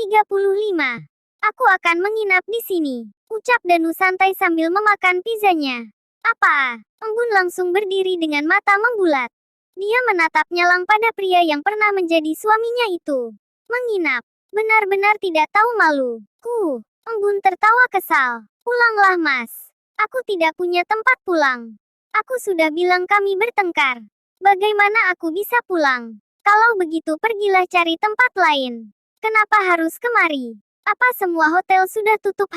35. Aku akan menginap di sini, ucap Danu santai sambil memakan pizzanya. Apa? Embun langsung berdiri dengan mata membulat. Dia menatap nyalang pada pria yang pernah menjadi suaminya itu. Menginap. Benar-benar tidak tahu malu. Embun tertawa kesal. Pulanglah mas. Aku tidak punya tempat pulang. Aku sudah bilang kami bertengkar. Bagaimana aku bisa pulang? Kalau begitu pergilah cari tempat lain. Kenapa harus kemari? Apa semua hotel sudah tutup?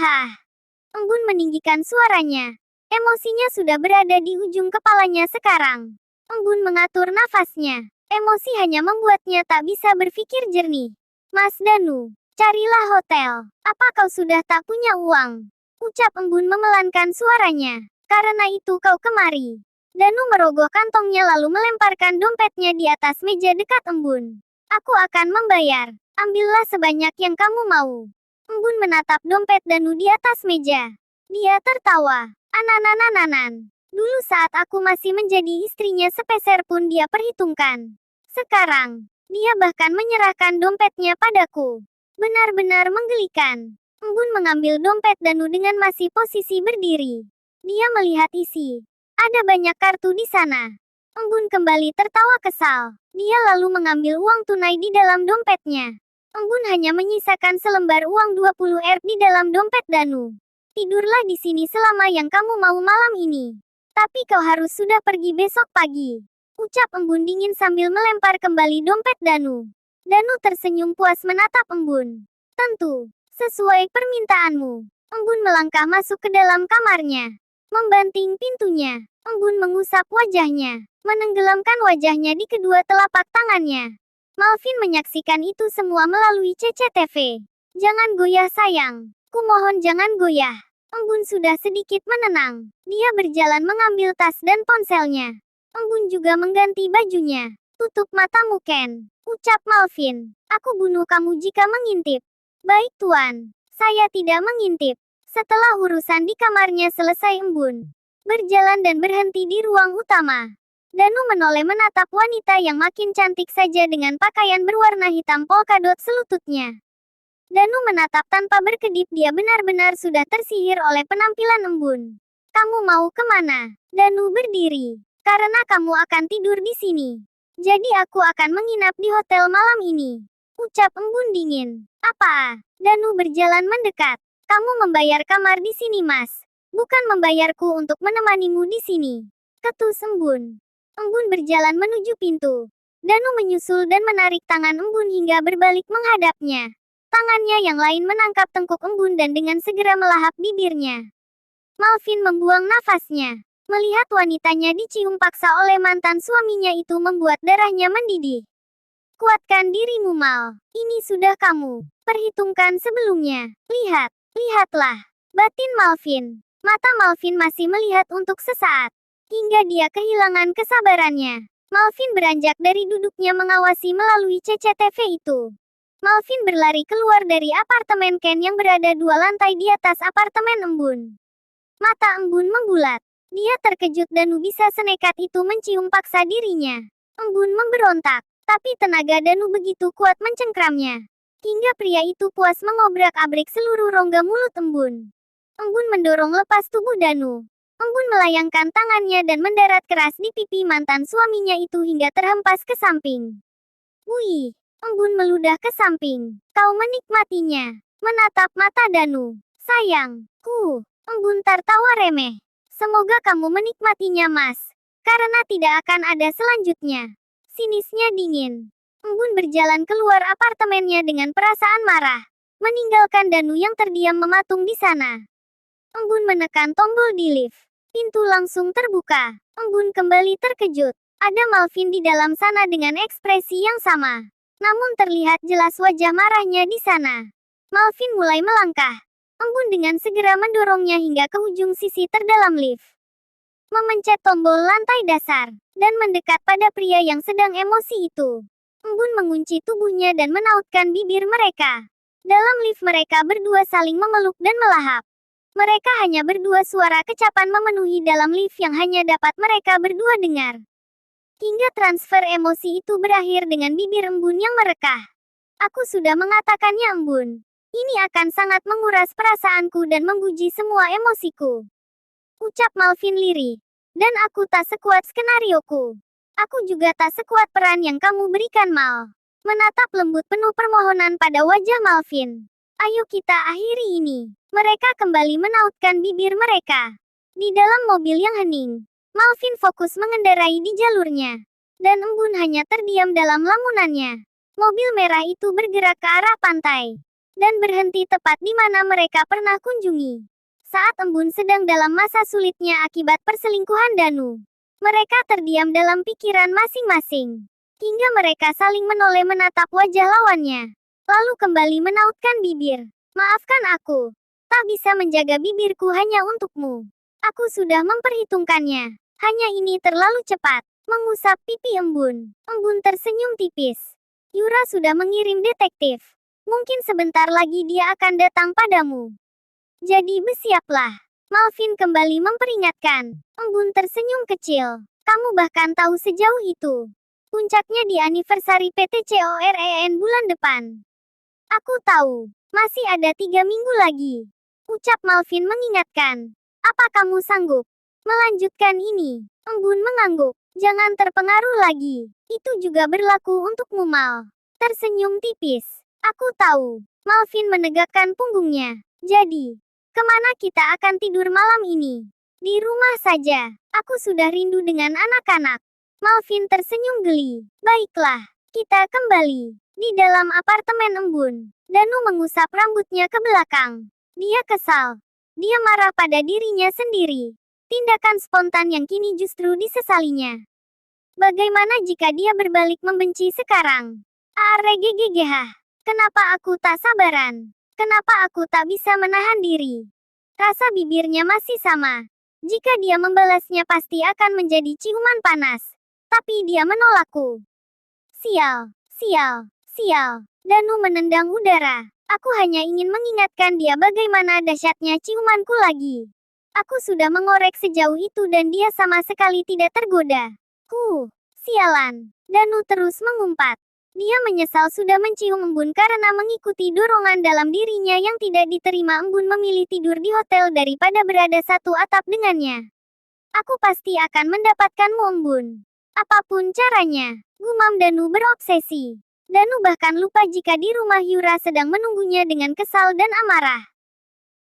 Embun meninggikan suaranya. Emosinya sudah berada di ujung kepalanya sekarang. Embun mengatur nafasnya. Emosi hanya membuatnya tak bisa berpikir jernih. Mas Danu, carilah hotel. Apa kau sudah tak punya uang? Ucap Embun memelankan suaranya. Karena itu kau kemari. Danu merogoh kantongnya lalu melemparkan dompetnya di atas meja dekat Embun. Aku akan membayar. Ambillah sebanyak yang kamu mau. Embun menatap dompet Danu di atas meja. Dia tertawa. Anananananan. Dulu saat aku masih menjadi istrinya sepeser pun dia perhitungkan. Sekarang, dia bahkan menyerahkan dompetnya padaku. Benar-benar menggelikan. Embun mengambil dompet Danu dengan masih posisi berdiri. Dia melihat isi. Ada banyak kartu di sana. Embun kembali tertawa kesal. Dia lalu mengambil uang tunai di dalam dompetnya. Embun hanya menyisakan selembar uang 20 di dalam dompet Danu. Tidurlah di sini selama yang kamu mau malam ini. Tapi kau harus sudah pergi besok pagi. Ucap Embun dingin sambil melempar kembali dompet Danu. Danu tersenyum puas menatap Embun. Tentu, sesuai permintaanmu. Embun melangkah masuk ke dalam kamarnya. Membanting pintunya, Embun mengusap wajahnya. Menenggelamkan wajahnya di kedua telapak tangannya. Malvin menyaksikan itu semua melalui CCTV. Jangan goyah sayang. Kumohon jangan goyah. Embun sudah sedikit menenang. Dia berjalan mengambil tas dan ponselnya. Embun juga mengganti bajunya. Tutup matamu Ken. Ucap Malvin. Aku bunuh kamu jika mengintip. Baik tuan. Saya tidak mengintip. Setelah urusan di kamarnya selesai Embun berjalan dan berhenti di ruang utama. Danu menoleh menatap wanita yang makin cantik saja dengan pakaian berwarna hitam polkadot selututnya. Danu menatap tanpa berkedip, dia benar-benar sudah tersihir oleh penampilan Embun. Kamu mau kemana? Danu berdiri. Karena kamu akan tidur di sini. Jadi aku akan menginap di hotel malam ini. Ucap Embun dingin. Apa? Danu berjalan mendekat. Kamu membayar kamar di sini mas. Bukan membayarku untuk menemanimu di sini. Ketus Embun. Embun berjalan menuju pintu. Danu menyusul dan menarik tangan Embun hingga berbalik menghadapnya. Tangannya yang lain menangkap tengkuk Embun dan dengan segera melahap bibirnya. Malvin membuang nafasnya. Melihat wanitanya dicium paksa oleh mantan suaminya itu membuat darahnya mendidih. Kuatkan dirimu Mal. Ini sudah kamu perhitungkan sebelumnya. Lihatlah. Batin Malvin. Mata Malvin masih melihat untuk sesaat. Hingga dia kehilangan kesabarannya. Malvin beranjak dari duduknya mengawasi melalui CCTV itu. Malvin berlari keluar dari apartemen Ken yang berada 2 lantai di atas apartemen Embun. Mata Embun membulat. Dia terkejut Danu bisa senekat itu mencium paksa dirinya. Embun memberontak. Tapi tenaga Danu begitu kuat mencengkramnya. Hingga pria itu puas mengobrak-abrik seluruh rongga mulut Embun. Embun mendorong lepas tubuh Danu. Embun melayangkan tangannya dan mendarat keras di pipi mantan suaminya itu hingga terhempas ke samping. Wih, Embun meludah ke samping. Kau menikmatinya. Menatap mata Danu. Sayang, Embun tertawa remeh. Semoga kamu menikmatinya mas. Karena tidak akan ada selanjutnya. Sinisnya dingin. Embun berjalan keluar apartemennya dengan perasaan marah. Meninggalkan Danu yang terdiam mematung di sana. Embun menekan tombol di lift. Pintu langsung terbuka. Embun kembali terkejut. Ada Malvin di dalam sana dengan ekspresi yang sama. Namun terlihat jelas wajah marahnya di sana. Malvin mulai melangkah. Embun dengan segera mendorongnya hingga ke ujung sisi terdalam lift. Memencet tombol lantai dasar. Dan mendekat pada pria yang sedang emosi itu. Embun mengunci tubuhnya dan menautkan bibir mereka. Dalam lift mereka berdua saling memeluk dan melahap. Mereka hanya berdua, suara kecapan memenuhi dalam lift yang hanya dapat mereka berdua dengar. Hingga transfer emosi itu berakhir dengan bibir Embun yang merekah. Aku sudah mengatakannya, Embun. Ini akan sangat menguras perasaanku dan menguji semua emosiku. Ucap Malvin lirih. Dan aku tak sekuat skenarioku. Aku juga tak sekuat peran yang kamu berikan, Mal. Menatap lembut penuh permohonan pada wajah Malvin. Ayo kita akhiri ini. Mereka kembali menautkan bibir mereka. Di dalam mobil yang hening, Malvin fokus mengendarai di jalurnya. Dan Embun hanya terdiam dalam lamunannya. Mobil merah itu bergerak ke arah pantai. Dan berhenti tepat di mana mereka pernah kunjungi. Saat Embun sedang dalam masa sulitnya akibat perselingkuhan Danu. Mereka terdiam dalam pikiran masing-masing. Hingga mereka saling menoleh menatap wajah lawannya. Lalu kembali menautkan bibir. Maafkan aku. Tak bisa menjaga bibirku hanya untukmu. Aku sudah memperhitungkannya. Hanya ini terlalu cepat. Mengusap pipi Embun. Embun tersenyum tipis. Yura sudah mengirim detektif. Mungkin sebentar lagi dia akan datang padamu. Jadi bersiaplah. Malvin kembali memperingatkan. Embun tersenyum kecil. Kamu bahkan tahu sejauh itu. Puncaknya di anniversary PTCOREN bulan depan. Aku tahu. Masih ada 3 minggu lagi. Ucap Malvin mengingatkan. Apa kamu sanggup melanjutkan ini? Embun mengangguk. Jangan terpengaruh lagi. Itu juga berlaku untukmu, Mal. Tersenyum tipis. Aku tahu. Malvin menegakkan punggungnya. Jadi, kemana kita akan tidur malam ini? Di rumah saja. Aku sudah rindu dengan anak-anak. Malvin tersenyum geli. Baiklah, kita kembali. Di dalam apartemen Embun, Danu mengusap rambutnya ke belakang. Dia kesal. Dia marah pada dirinya sendiri. Tindakan spontan yang kini justru disesalinya. Bagaimana jika dia berbalik membenci sekarang? Aregegegeh. Kenapa aku tak sabaran? Kenapa aku tak bisa menahan diri? Rasa bibirnya masih sama. Jika dia membalasnya pasti akan menjadi ciuman panas. Tapi dia menolakku. Sial, sial, sial. Danu menendang udara. Aku hanya ingin mengingatkan dia bagaimana dahsyatnya ciumanku lagi. Aku sudah mengorek sejauh itu dan dia sama sekali tidak tergoda. Sialan. Danu terus mengumpat. Dia menyesal sudah mencium Embun karena mengikuti dorongan dalam dirinya yang tidak diterima. Embun memilih tidur di hotel daripada berada satu atap dengannya. Aku pasti akan mendapatkanmu, Embun. Apapun caranya, gumam Danu berobsesi. Danu bahkan lupa jika di rumah Yura sedang menunggunya dengan kesal dan amarah.